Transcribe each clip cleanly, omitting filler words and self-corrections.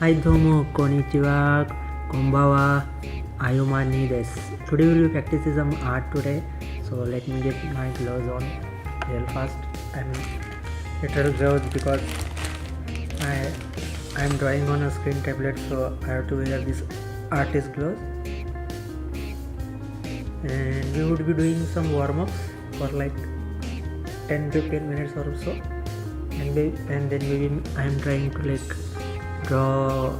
Hi domo, konnichiwa, konbawa, ayumani desu. Today we will be practicing some art today. So let me get my gloves on real fast. I'm little gloves because I'm drawing on a screen tablet, so I have to wear this artist gloves. And we would be doing some warm-ups for like 10-15 minutes or so. And then maybe I'm trying to like draw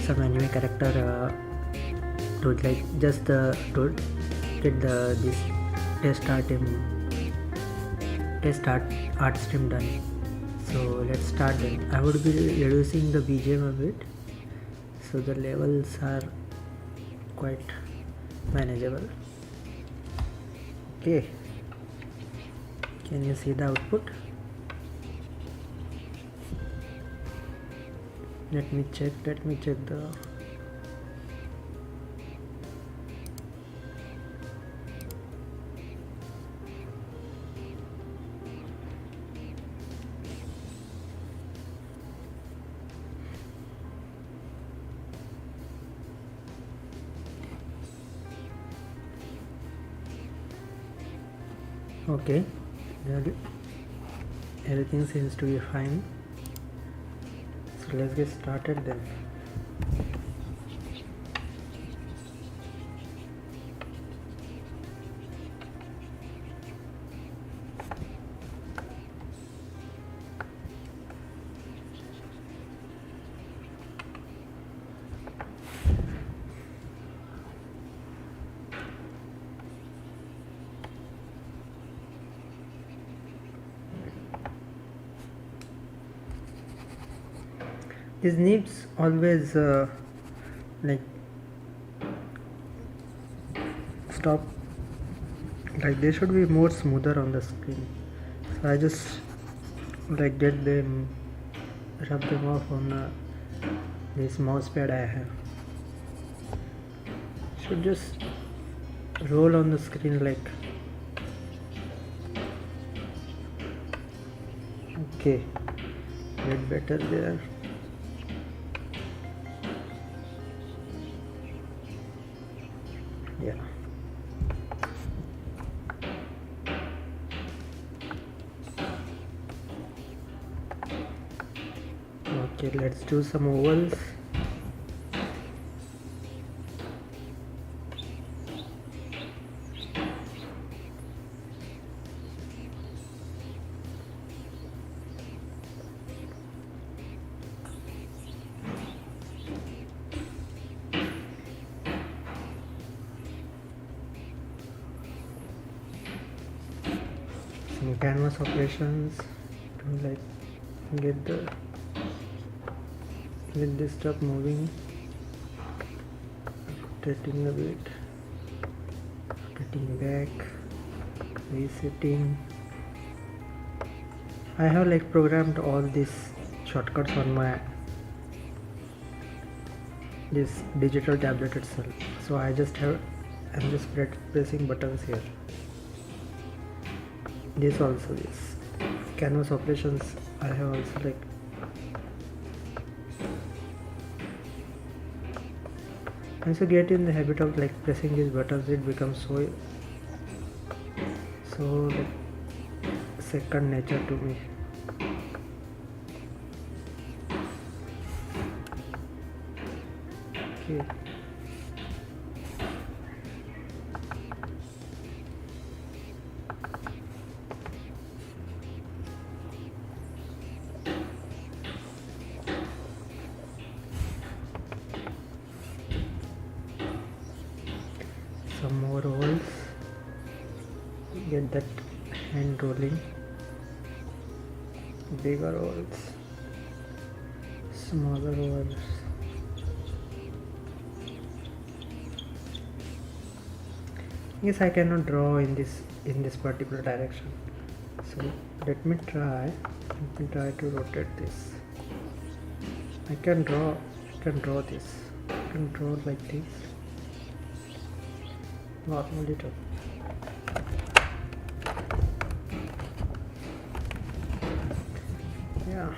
some anime character to like just to get this test art stream done. So let's start then. I would be reducing the BGM a bit so the levels are quite manageable. Okay, can you see the output? Let me check the okay, everything seems to be fine. So let's get started then. These nibs always like stop, like they should be more smoother on the screen, so I just like get them, rub them off on this mouse pad I have. Should just roll on the screen like okay, get better there. Yeah, okay, let's do some ovals. Some canvas operations to like get this stuff moving, rotating a bit, rotating back, resetting. I have like programmed all these shortcuts on my this digital tablet itself, so I'm just pressing buttons here. This also, this canvas operations I have also like once you get in the habit of like pressing these buttons, it becomes so like second nature to me. Okay, some more rolls, get that hand rolling, bigger rolls, smaller rolls. Yes, I cannot draw in this particular direction, so let me try to rotate this. I can draw this, I can draw like this normally too. Yeah,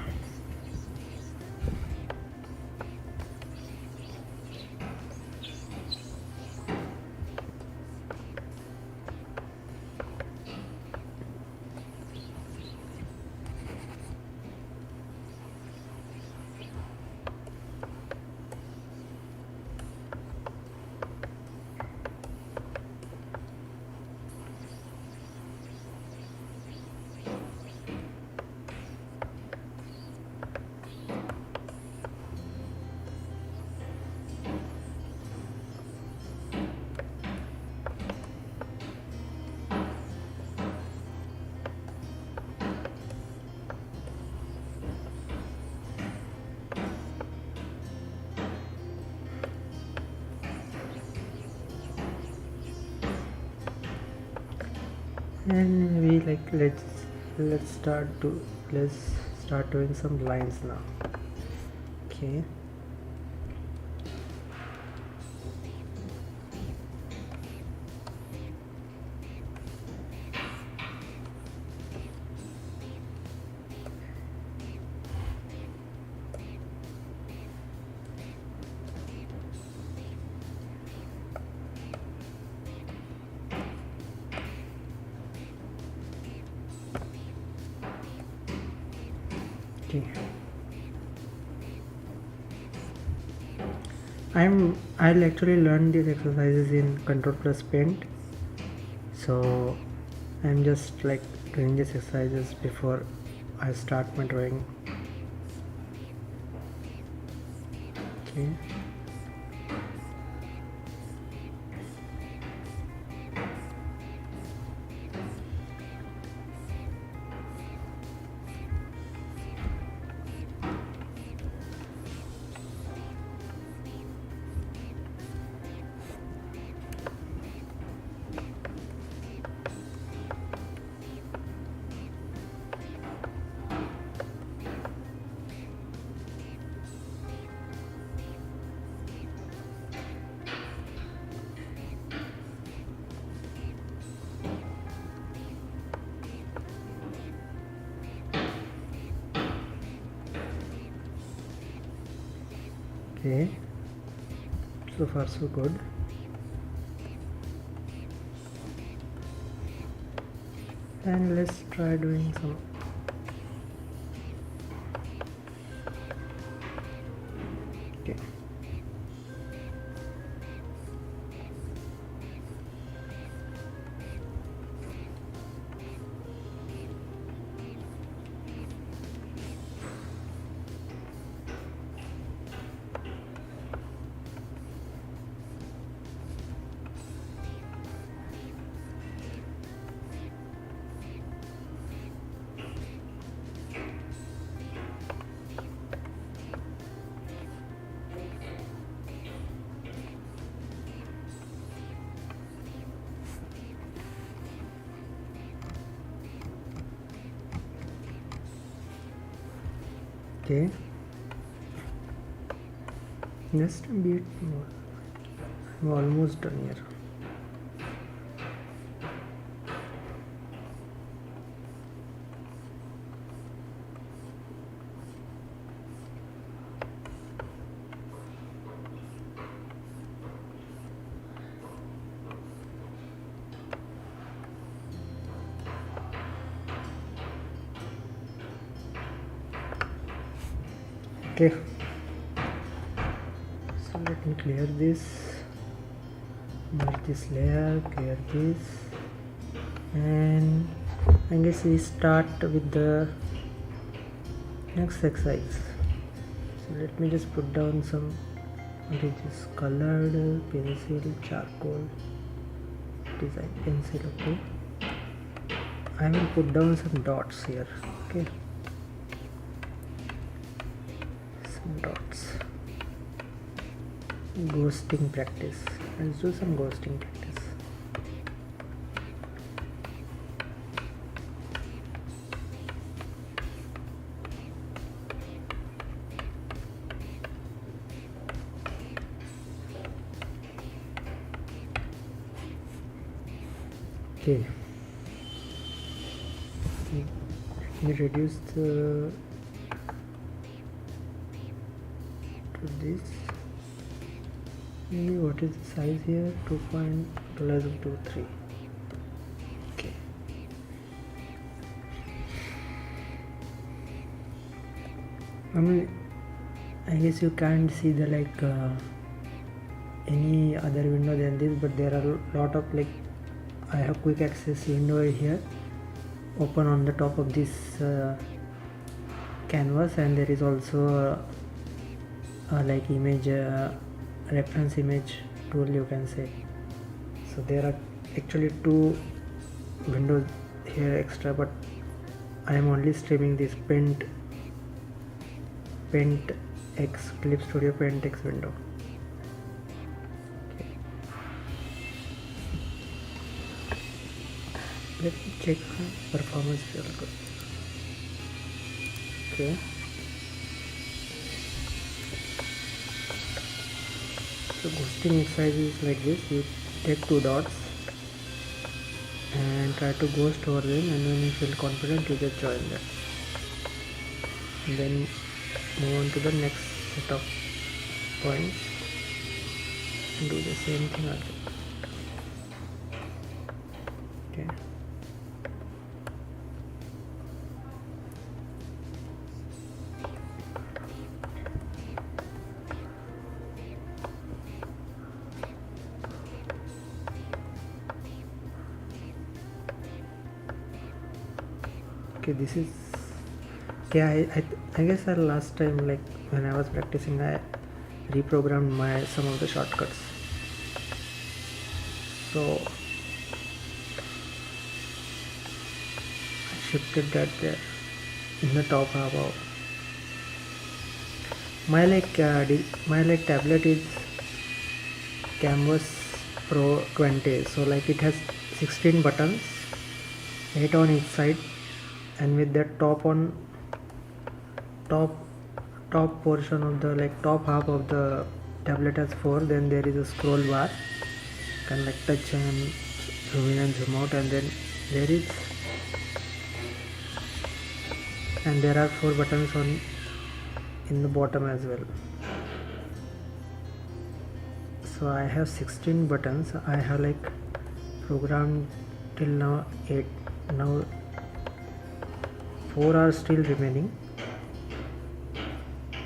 and we like let's start doing some lines now. Okay. Okay. I'll actually learn these exercises in Control Plus Paint, so I'm just like doing these exercises before I start my drawing. Okay. Okay, so far so good. And let's try doing some okay. Okay, just a bit more. I'm almost done here. Okay, so let me clear this, merge this layer, clear this, and I guess we start with the next exercise. So let me just put down some, what is this, colored pencil, charcoal, design pencil. Okay, I will put down some dots here. Okay, dots. Ghosting practice. Let's do some ghosting practice. Okay, let me reduce the to this. What is the size here? 2.23. Okay. I guess you can't see the any other window than this, but there are a lot of I have quick access window here open on the top of this canvas, and there is also image reference image tool, you can say. So there are actually two windows here extra, but I am only streaming this Paint X Clip Studio Paint X window. Okay. let me check performance real good. Okay, so ghosting exercise is like this. You take two dots and try to ghost over them, and when you feel confident you just join them, and then move on to the next set of points and do the same thing again. Okay, this is okay. I guess last time, like when I was practicing, I reprogrammed some of the shortcuts, so I shifted that there in the top half of my tablet is Camvas Pro 20, so like it has 16 buttons, 8 on each side, and with that top portion of the top half of the tablet has 4. Then there is a scroll bar, can touch and zoom in and zoom out, and then there are 4 buttons in the bottom as well. So I have 16 buttons. I have programmed till now 8. Now 4 are still remaining,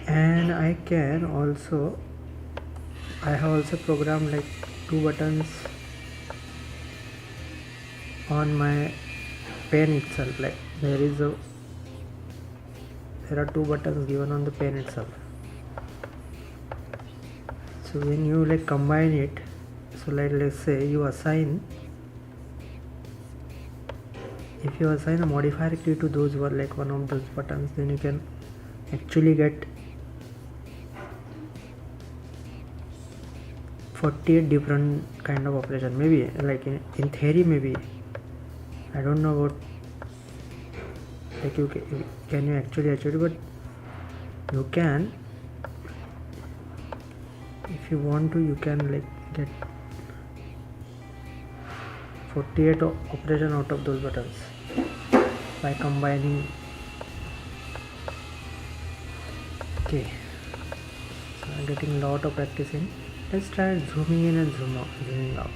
and I have also programmed 2 buttons on my pen itself. There are 2 buttons given on the pen itself. So when you combine it, so let's say you assign, if you assign a modifier key to those one of those buttons, then you can actually get 48 different kind of operation. Maybe in theory, maybe I don't know what can you actually achieve it, but you can, if you want to, you can get 48 operation out of those buttons by combining. Okay, so I'm getting a lot of practice in. Let's try zooming in and zooming out.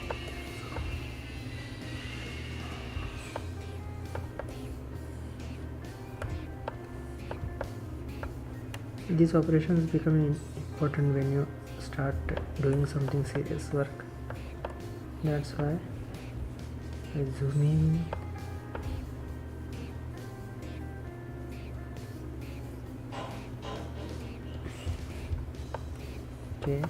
These operations become important when you start doing something serious work. That's why I zoom in. Okay.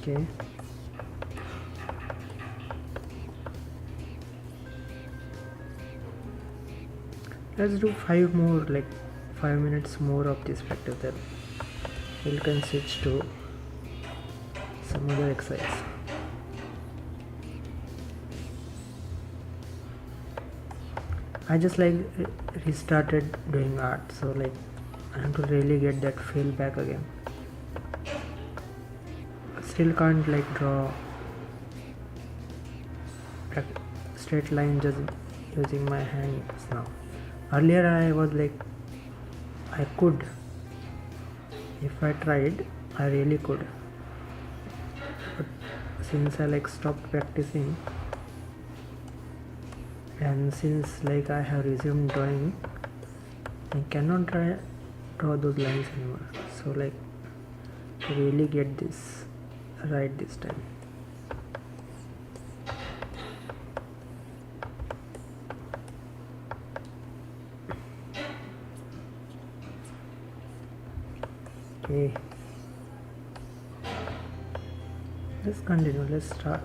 Okay. Let's do 5 minutes more of this practice, then we can switch to some other exercise. I just restarted doing art, so I have to really get that feel back again. Still can't draw straight line just using my hands now. Earlier I was I could, if I tried, I really could, but since I stopped practicing, and since I have resumed drawing, I cannot draw those lines anymore. So to really get this right this time. Okay, let's continue. Let's start.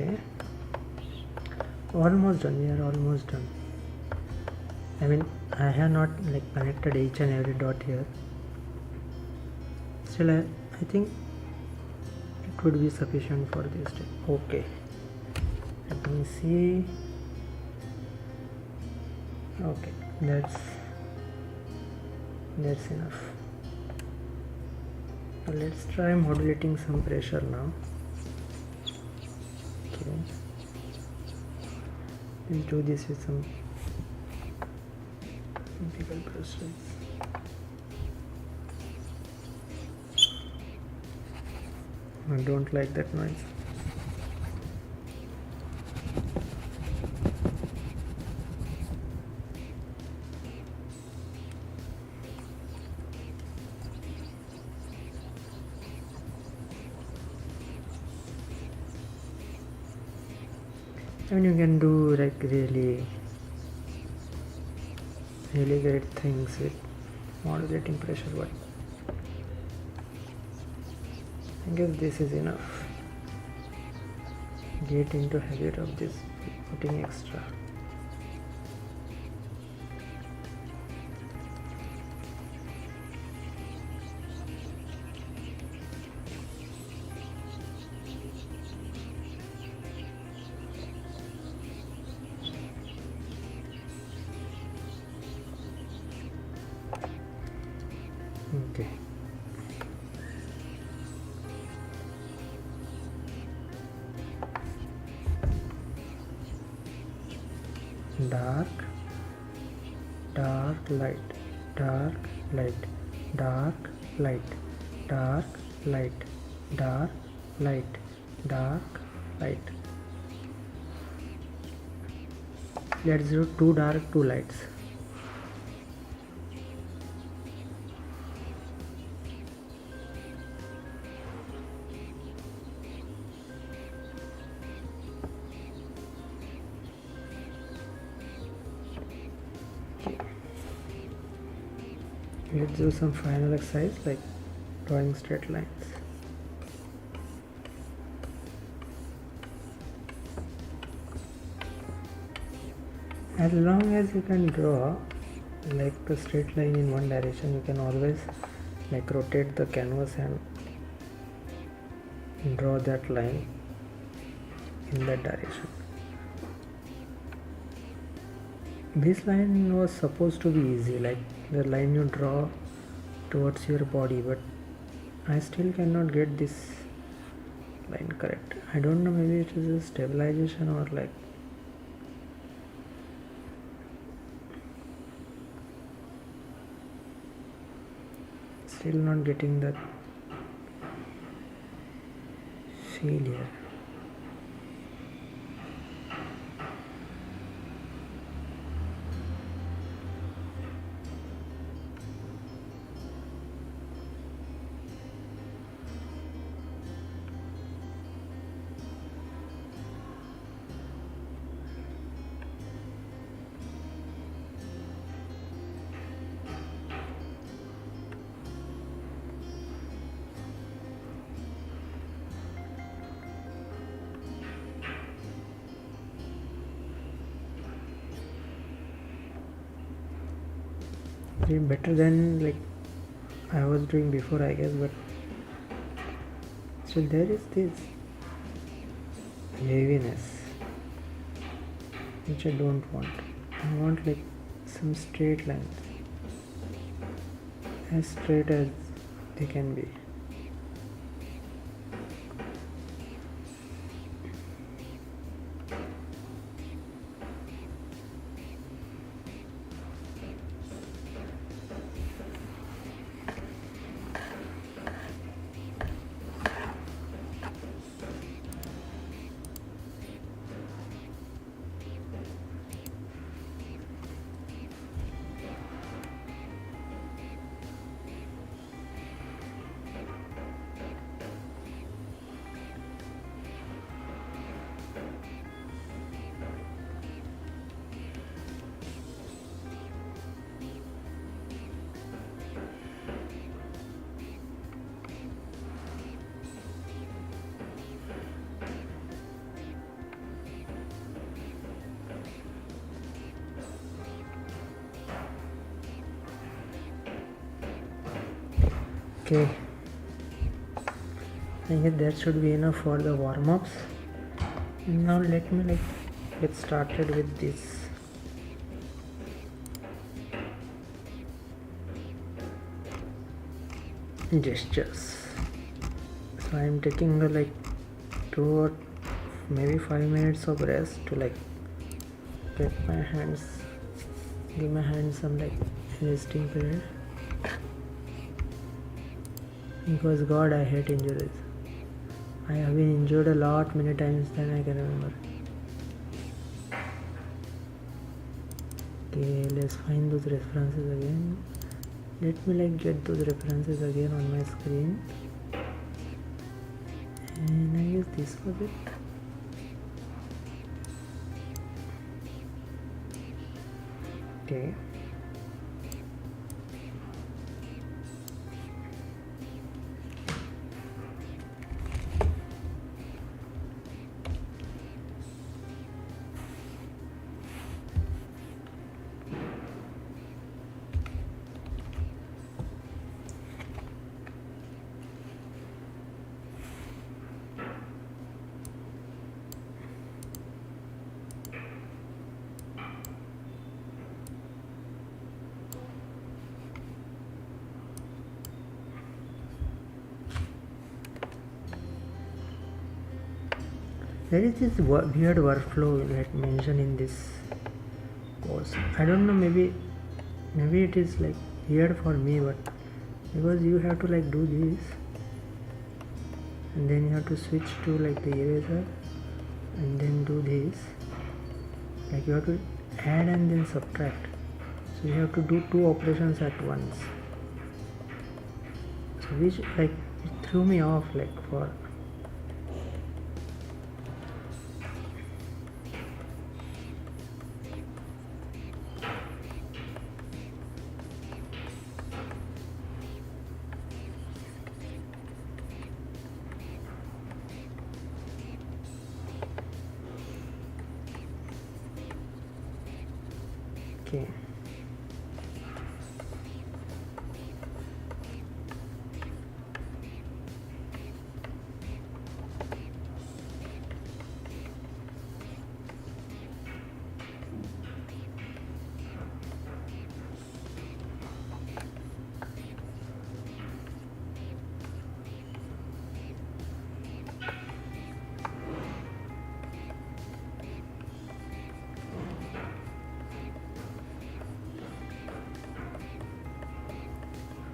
Okay, almost done. We are almost done. I mean, I have not like connected each and every dot here. Still, I think it would be sufficient for this step. Okay, let me see. Okay, that's enough. So let's try modulating some pressure now. Okay, let's do this with some vertical pressures. I don't like that noise. I mean, you can do like really great things with modulating pressure, but I guess this is enough. Get into habit of this putting extra. Okay. Dark, light, dark, light, dark, light, dark, light, dark, light, dark, light. Let's do 2 dark, 2 lights. Let's do some final exercise like drawing straight lines. As long as you can draw like a straight line in one direction, you can always like rotate the canvas and draw that line in that direction. This line was supposed to be easy, like the line you draw towards your body, but I still cannot get this line correct. I don't know, maybe it is a stabilization or like still not getting that feel here. Better than like I was doing before, I guess, but still there is this heaviness which I don't want. I want like some straight lines, as straight as they can be. Okay, I guess that should be enough for the warm-ups. Now let me get started with this. Gestures. So I am taking the 2 or maybe 5 minutes of rest to get my hands, give my hands some resting period, because God, I hate injuries. I have been injured a lot, many times than I can remember. Okay, let's find those references again. Let me get those references again on my screen, and I guess this was it. Okay, there is this weird workflow mentioned in this course. I don't know, maybe it is weird for me, but because you have to do this, and then you have to switch to the eraser, and then do this. You have to add and then subtract, so you have to do 2 operations at once. So which it threw me off for. Okay.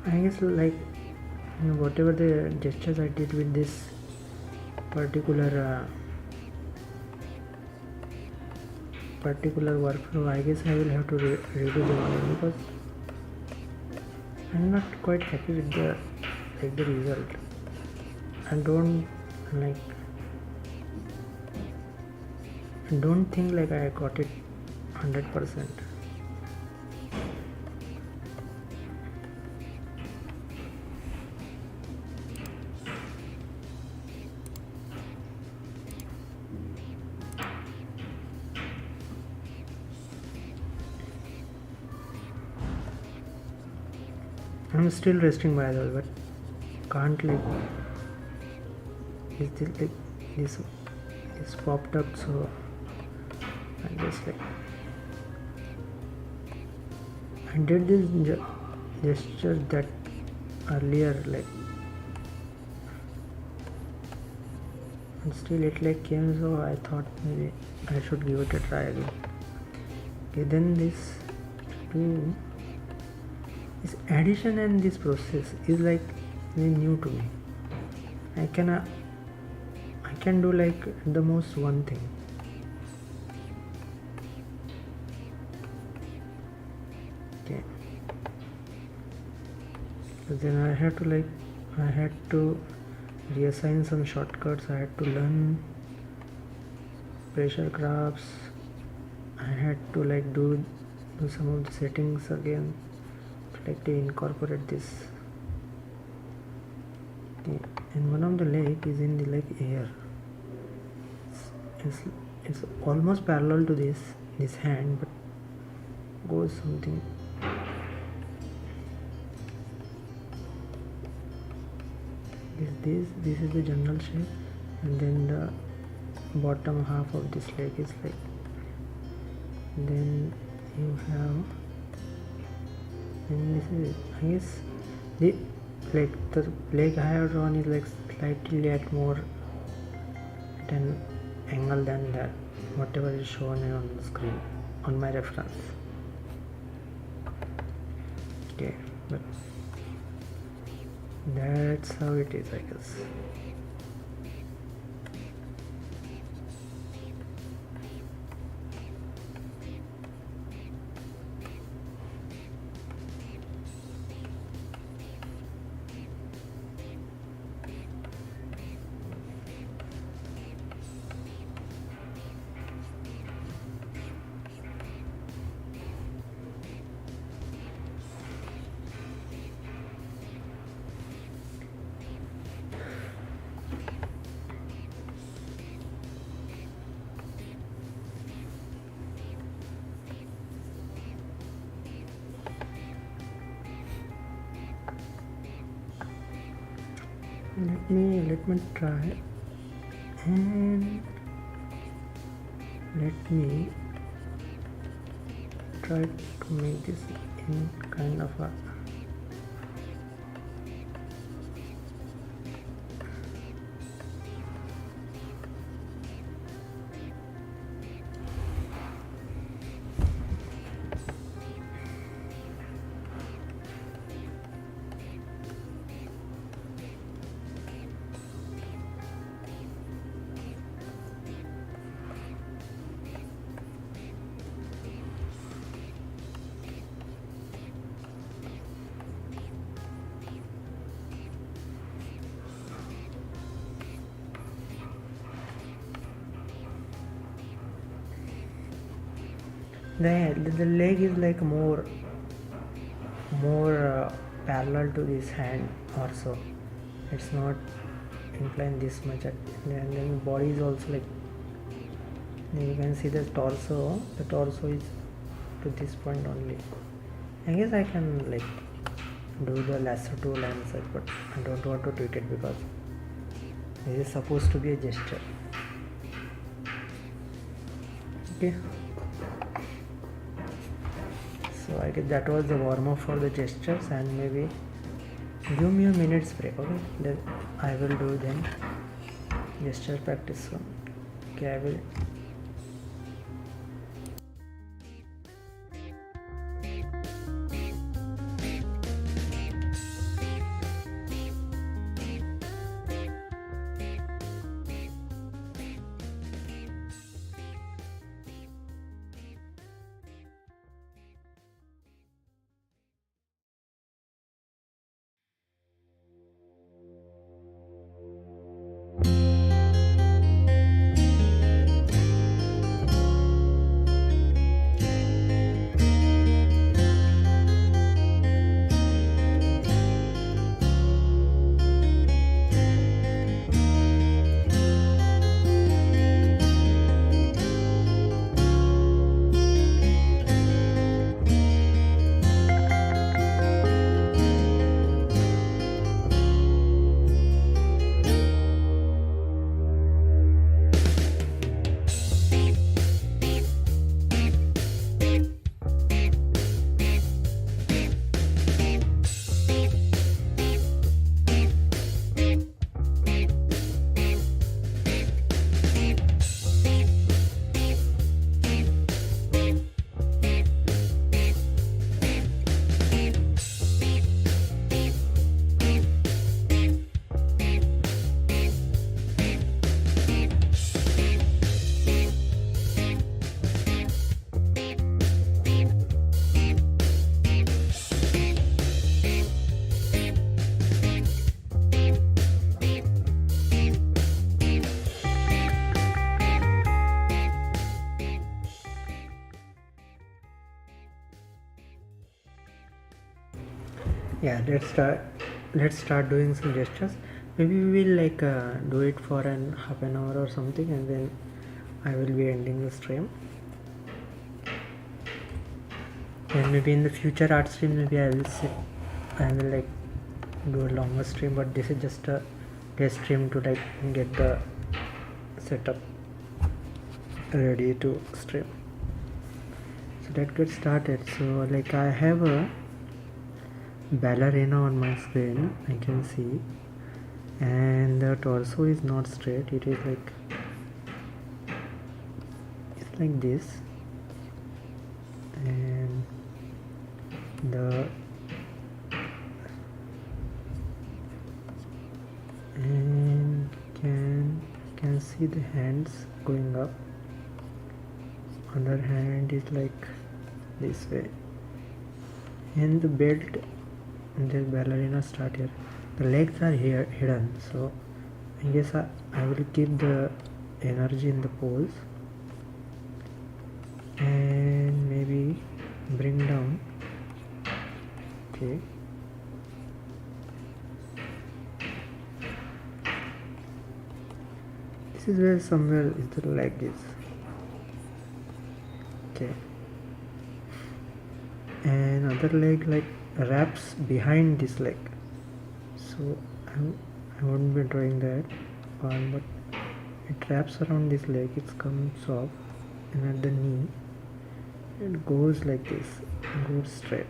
I guess whatever the gestures I did with this particular workflow, I guess I will have to redo them again, because I'm not quite happy with the result. I don't think I got it 100%. I'm still resting, by the way, but can't this popped up, so I guess I did this gesture that earlier and still it came, so I thought maybe I should give it a try again. Okay, then this addition and this process is very new to me. I can do the most one thing. Okay, so then I had to reassign some shortcuts. I had to learn pressure graphs. I had to do some of the settings again, to incorporate this. Okay. And one of the leg is in the air. It's almost parallel to this hand, but goes something. this is the general shape, and then the bottom half of this leg is like, then you have, and this is it. I guess the leg I have drawn is like slightly at more at an angle than that whatever is shown on the screen on my reference. Okay, but that's how it is, I guess. Let me try, and let me try to make this in kind of a the leg is like more parallel to this hand also. It's not inclined this much, and then body is also like, you can see the torso is to this point only. I guess I can like do the lasso tool and such, but I don't want to tweak it because this is supposed to be a gesture. Okay, so I guess that was the warm-up for the gestures, and maybe give me a minute's break. Okay, then I will do then gesture practice soon. Okay, I will. Yeah, let's start doing some gestures. Maybe we will like do it for half an hour or something, and then I will be ending the stream. And maybe in the future art stream, maybe I will like do a longer stream, but this is just a test stream to like get the setup ready to stream. So let's get started. So like I have a ballerina on my screen, I can see, and the torso is not straight, it is like it's like this, and the and can see the hands going up. Other hand is like this way, and the belt and the ballerina start here. The legs are here hidden, so I guess I will keep the energy in the pose and maybe bring down. Okay, this is where somewhere is the leg is. Okay, and other leg like wraps behind this leg, so I won't be drawing that part, but it wraps around this leg, it comes off, and at the knee it goes like this, goes straight,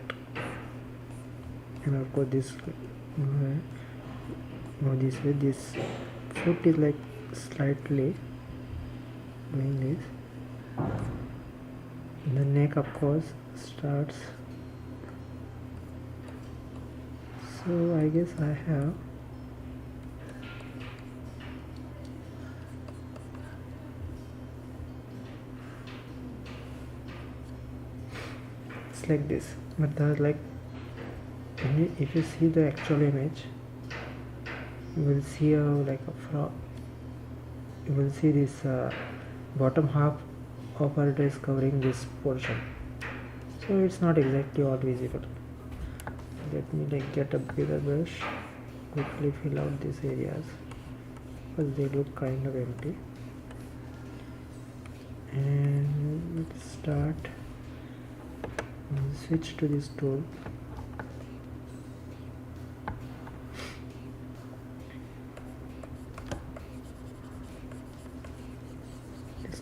and of course this go this way. This foot is like slightly doing this. The neck of course starts, so I guess I have it's like this, but the like if you see the actual image, you will see like a frog. You will see this bottom half of it is covering this portion, so it's not exactly all visible. Let me like get a bigger brush, quickly fill out these areas because they look kind of empty, and let's start. Switch to this tool.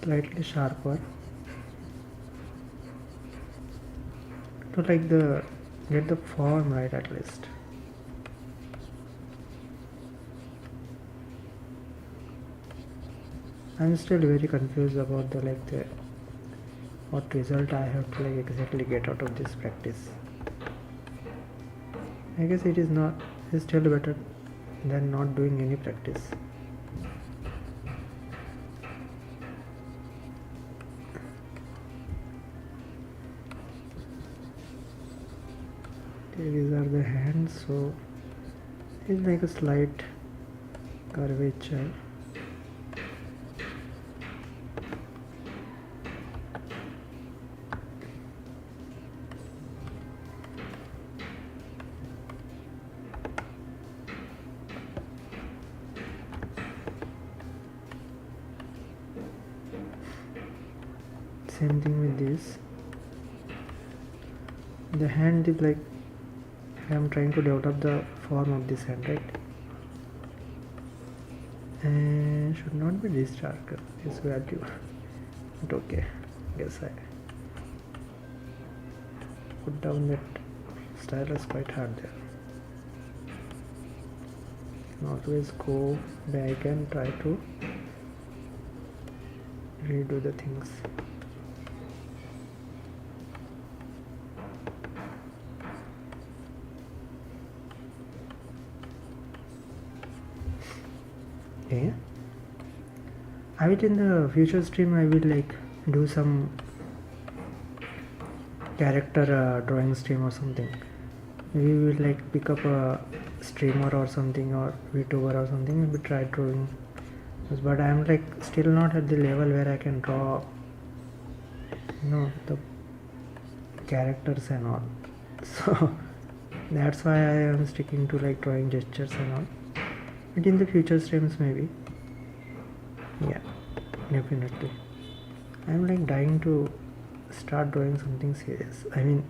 Slightly sharper to like get the form right at least. I'm still very confused about the what result I have to like exactly get out of this practice. I guess it is still better than not doing any practice. These are the hands, so it's like a slight curvature. Same thing with this. The hand is like I am trying to develop the form of this hand, right? And should not be this darker, this value. But okay, guess I put down that stylus quite hard there. You can always go back and try to redo the things. Okay, I will in the future stream I will like do some character drawing stream or something. Maybe we will like pick up a streamer or something, or VTuber or something, and we try drawing. But I am like still not at the level where I can draw the characters and all, so that's why I am sticking to like drawing gestures and all. But in the future streams maybe, yeah, definitely. I'm like dying to start drawing something serious. I mean,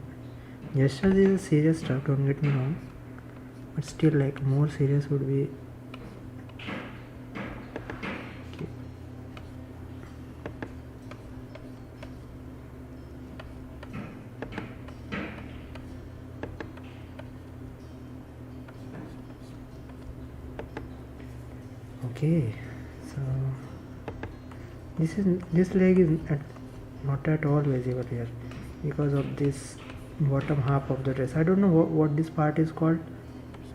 gestures is serious stuff, don't get me wrong, but still like more serious would be Okay, so this leg is not at all visible here because of this bottom half of the dress. I don't know what this part is called.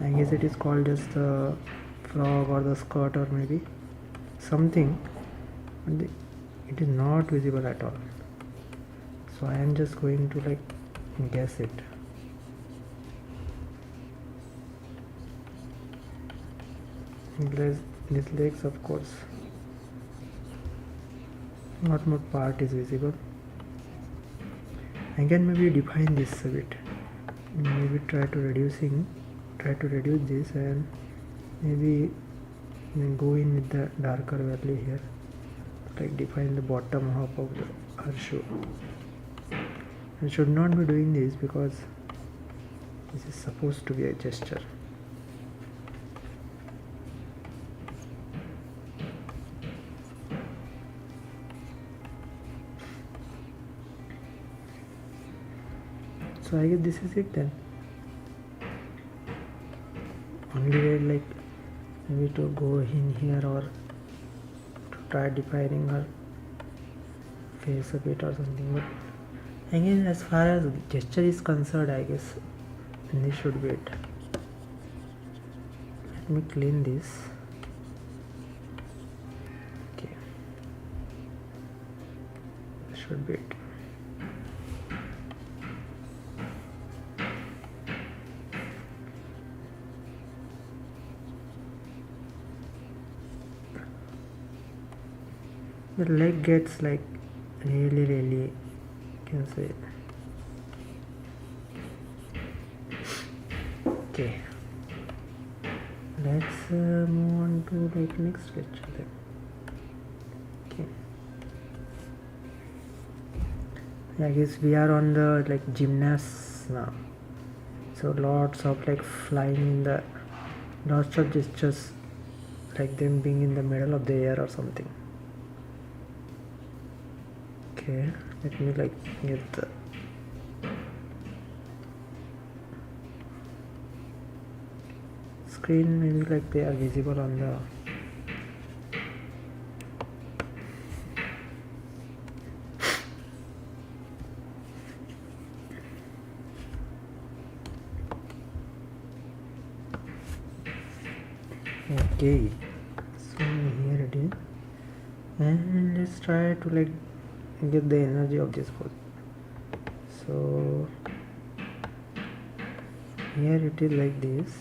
I guess it is called just the frog or the skirt or maybe something, but it is not visible at all. So I am just going to like guess it. These legs, of course, not much part is visible. I can maybe define this a bit. Maybe try to reduce this and maybe go in with the darker value here, like define the bottom half of her shoe. I should not be doing this because this is supposed to be a gesture. So I guess this is it then. Only way like maybe to go in here or to try defining her face a bit or something, but again as far as gesture is concerned, I guess this should be it. Let me clean this. Okay, this should be it. The leg gets like really can say. Okay, let's move on to like next picture then. Okay, I guess we are on the like gymnasts now, so lots of like flying in the lots of gestures, like them being in the middle of the air or something. Okay, let me like get the screen, maybe like they are visible on the okay, so here it is, and let's try to like get the energy of this pose. So here it is like this,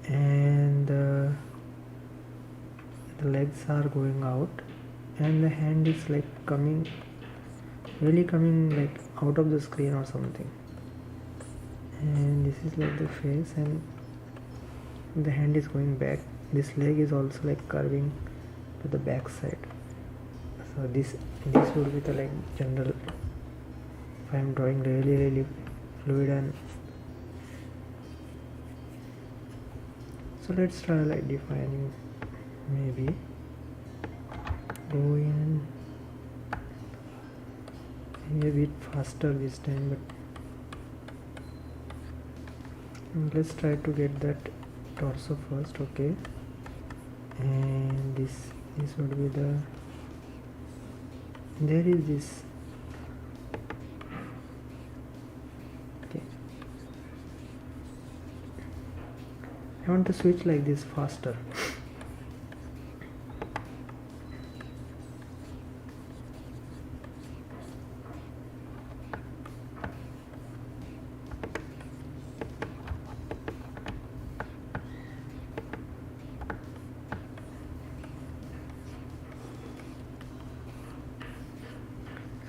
and the legs are going out and the hand is like really coming like out of the screen or something, and this is like the face and the hand is going back. This leg is also like curving to the back side. So this would be the like general, if I am drawing really fluid. And so let's try like defining, maybe going a bit faster this time, but let's try to get that torso first. Okay, and this would be the, there is this. Okay, I want to switch like this faster.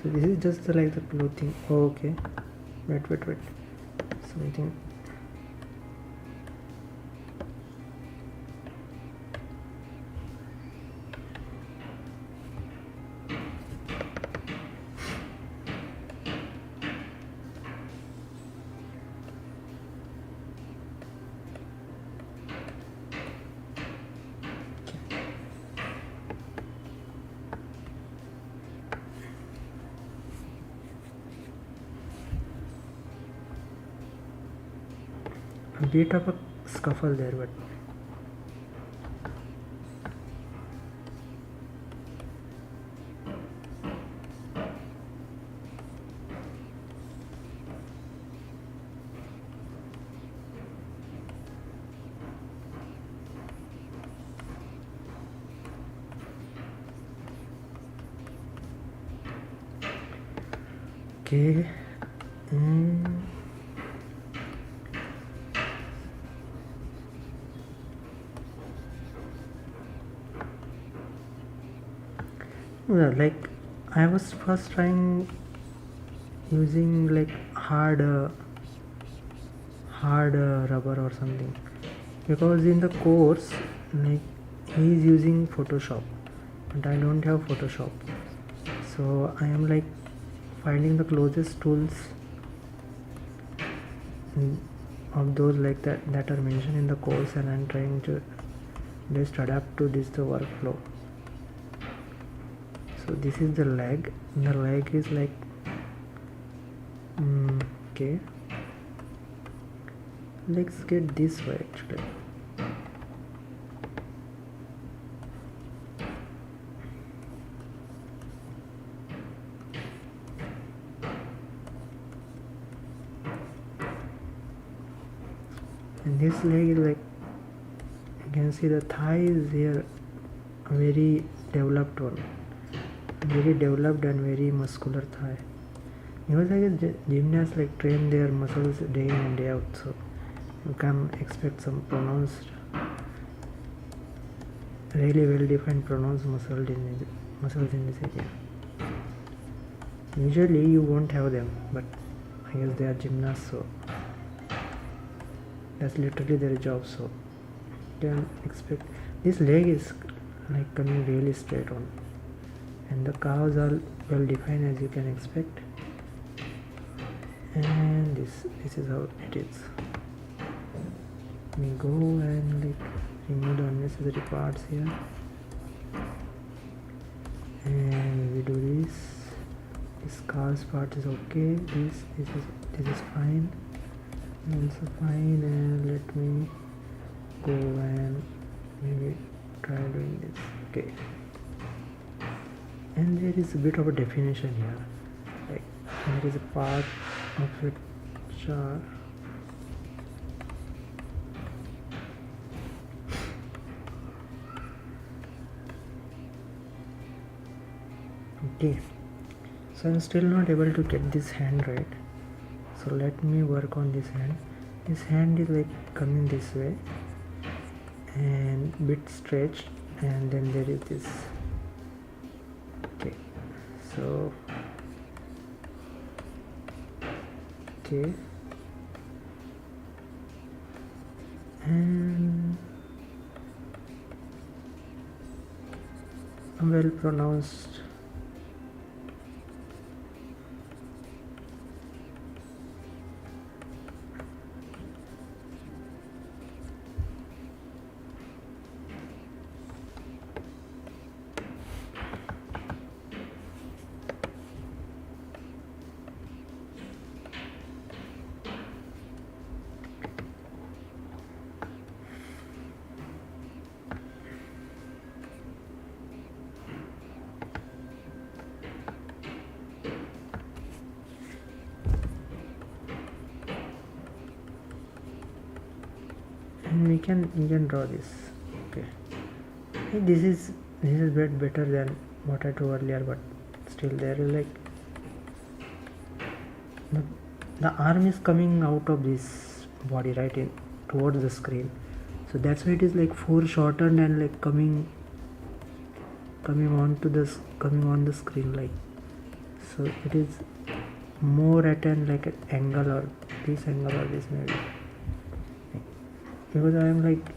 So this is just like the clothing. Oh, okay, wait, something. A bit of a scuffle there, but Okay. Well, like I was first trying using like hard rubber or something, because in the course like he is using Photoshop but I don't have Photoshop, so I am like finding the closest tools of those like that are mentioned in the course, and I'm trying to just adapt to this the workflow. So this is the leg is like okay, let's get this way actually. And this leg is like, you can see the thigh is here, a very developed one, very developed and very muscular thigh, because like gymnasts like train their muscles day in and day out, so you can expect some pronounced, really well defined pronounced muscles in this area. Usually you won't have them, but I guess they are gymnasts, so that's literally their job, so you can expect. This leg is like coming really straight on, and the calves are well defined as you can expect, and this is how it is. We go and like remove the unnecessary parts here, and we do this calves part is okay, this is fine, also fine, and let me go and maybe try doing this. Okay, and there is a bit of a definition here, like there is a part of it okay. So I'm still not able to get this hand right, so let me work on this hand. This hand is like coming this way and bit stretched, and then there is this. Okay, so okay, and well pronounced. And we can draw this. Okay, this is bit better than what I drew earlier, but still there is like the arm is coming out of this body right in towards the screen, so that's why it is like foreshortened and like coming on the screen, like, so it is more at an like an angle, or this angle, or this maybe, because I am like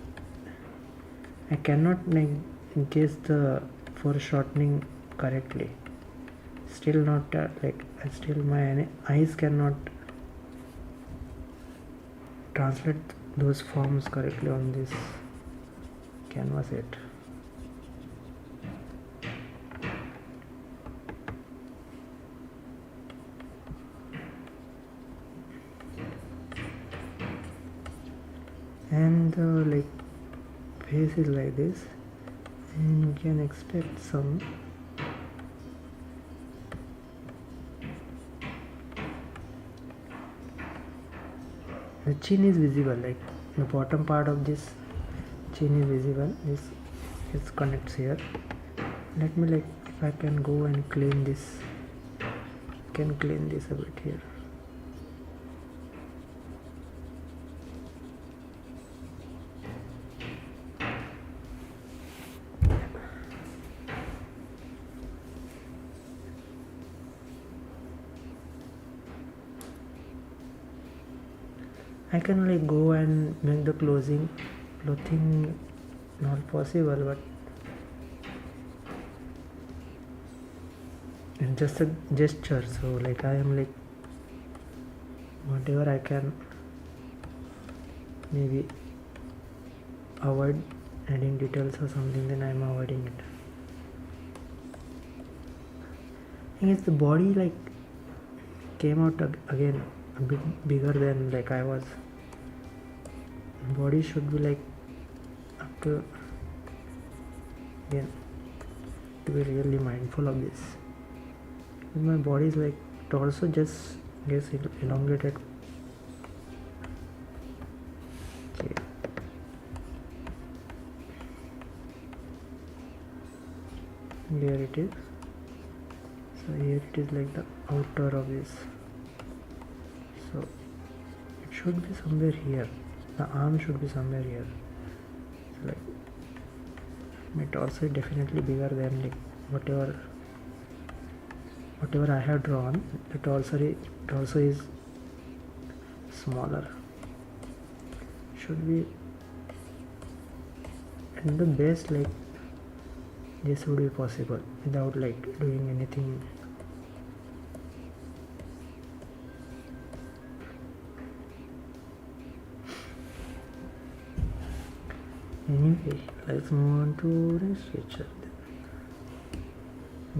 I cannot like guess the foreshortening correctly, still not like still my eyes cannot translate those forms correctly on this canvas yet. And the like face is like this, and you can expect some the chin is visible, like the bottom part of this chin is visible, this connects here. Let me like, if I can go and clean this can clean this a bit here. I can like go and make the clothing not possible, but it's just a gesture. So like I am like whatever I can maybe avoid adding details or something, then I am avoiding it. I guess the body like came out again a bit bigger than like I was. Body should be like up to again to be really mindful of this. My body is like torso just gets elongated. Okay. Here it is. So here it is like the outer of this. So it should be somewhere here. The arm should be somewhere here. So like my torso is definitely bigger than like whatever I have drawn. The torso is smaller. Should be at the best like this would be possible without like doing anything. Anyway, let's move on to the sketcher.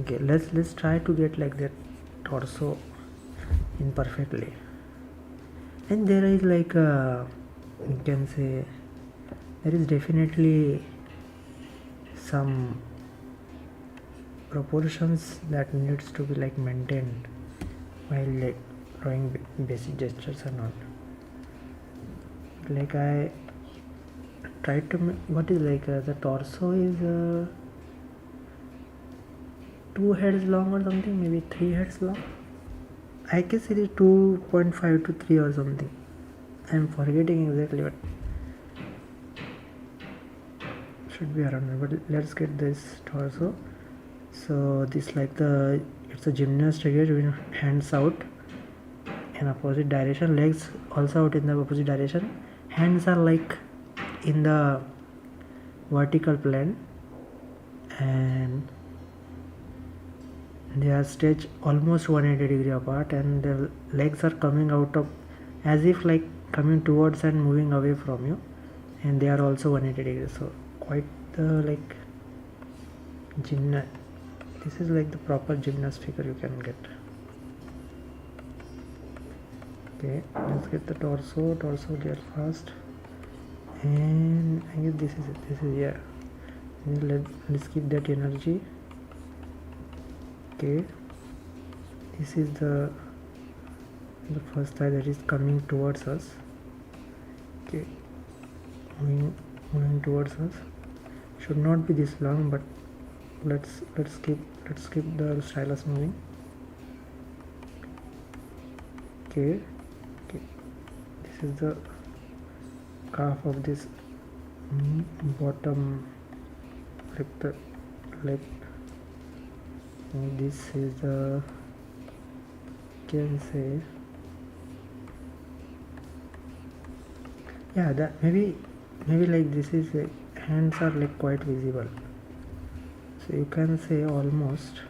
Okay, let's try to get like that torso in perfectly. And there is like you can say there is definitely some proportions that needs to be like maintained while like drawing basic gestures or not. Like I tried to make, what is like the torso is 2 heads long or something, maybe 3 heads long. I guess it is 2.5 to 3 or something. I am forgetting exactly, but should be around there. But let's get this torso. So this like it's a gymnast again with hands out in opposite direction, legs also out in the opposite direction. Hands are like in the vertical plane and they are stretched almost 180 degree apart, and the legs are coming out of as if like coming towards and moving away from you, and they are also 180 degrees. So quite the like gymnast. This is like the proper gymnast figure you can get. Okay, let's get the torso there first, and I guess this is it. This is here. Let's keep that energy. Okay, this is the first thigh that is coming towards us. Okay, moving towards us. Should not be this long, but let's keep the stylus moving. Okay, this is the calf of this bottom, like the leg. And this is the, can say, yeah, that maybe like this is hands are like quite visible, so you can say almost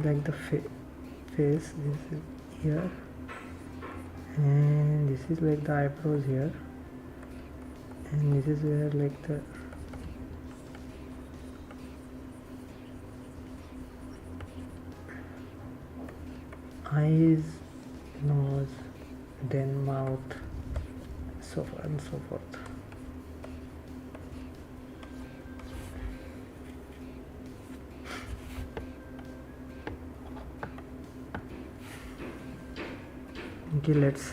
like the face. This is here, and this is like the eyebrows here, and this is where like the eyes, nose, then mouth, so on and so forth. Okay, let's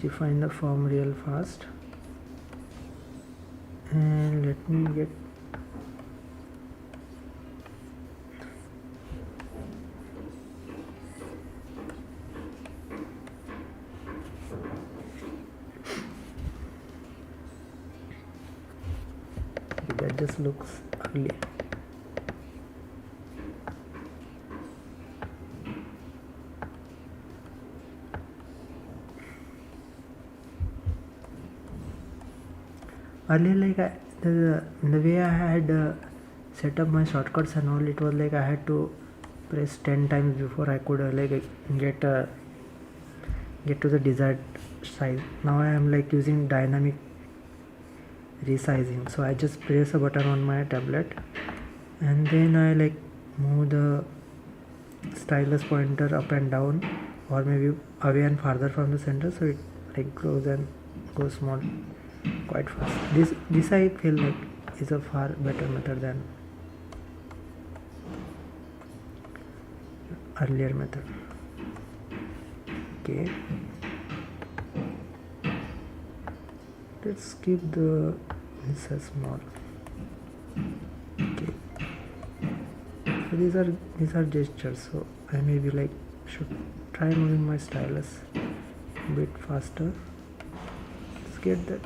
define the form real fast, and let me get that just looks ugly. Earlier, like the way I had set up my shortcuts and all, it was like I had to press 10 times before I could get to the desired size. Now I am like using dynamic resizing, so I just press a button on my tablet and then I like move the stylus pointer up and down, or maybe away and farther from the center, so it like grows and goes small quite fast. This I feel like is a far better method than earlier method. Okay, let's keep this as small. Okay, so these are gestures, so I maybe like should try moving my stylus a bit faster. Let's get that.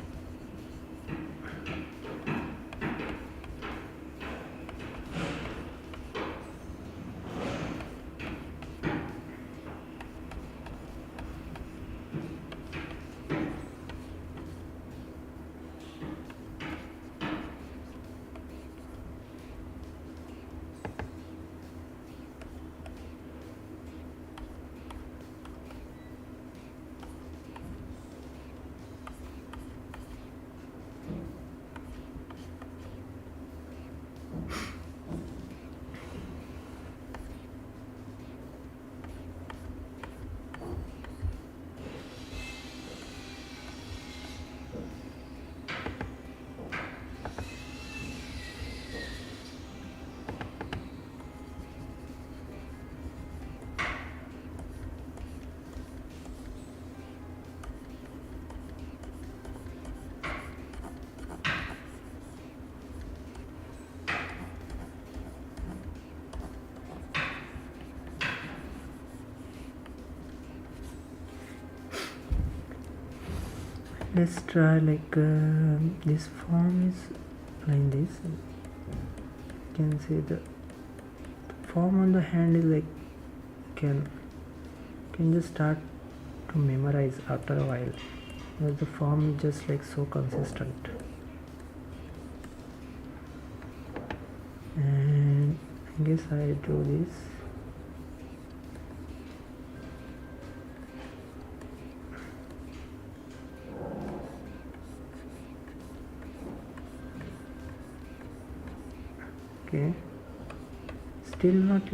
Let's try like this form is like this. You can see the form on the hand is like can just start to memorize after a while, because the form is just like so consistent. And I guess I do this. Okay, still not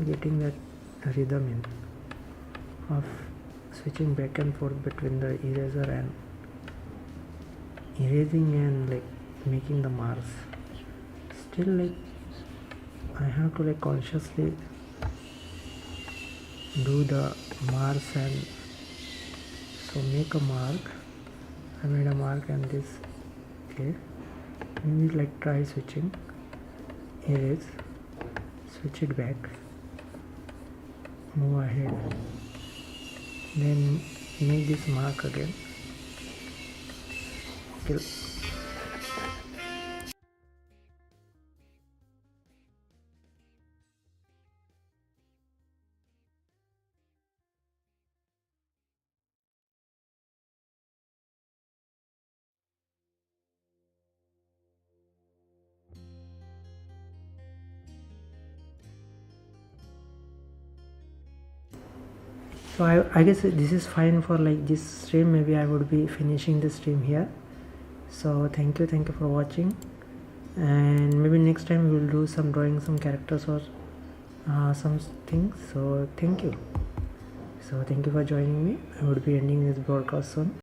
getting that rhythm in of switching back and forth between the eraser and erasing and like making the marks. Still like I have to like consciously do the marks, and so make a mark. I made a mark and this. Okay, maybe like try switching. Erase, switch it back, move ahead, then make this mark again. Okay. So I guess this is fine for like this stream. Maybe I would be finishing the stream here. So thank you for watching, and maybe next time we will do some drawing some characters or some things. So thank you. So thank you for joining me. I would be ending this broadcast soon.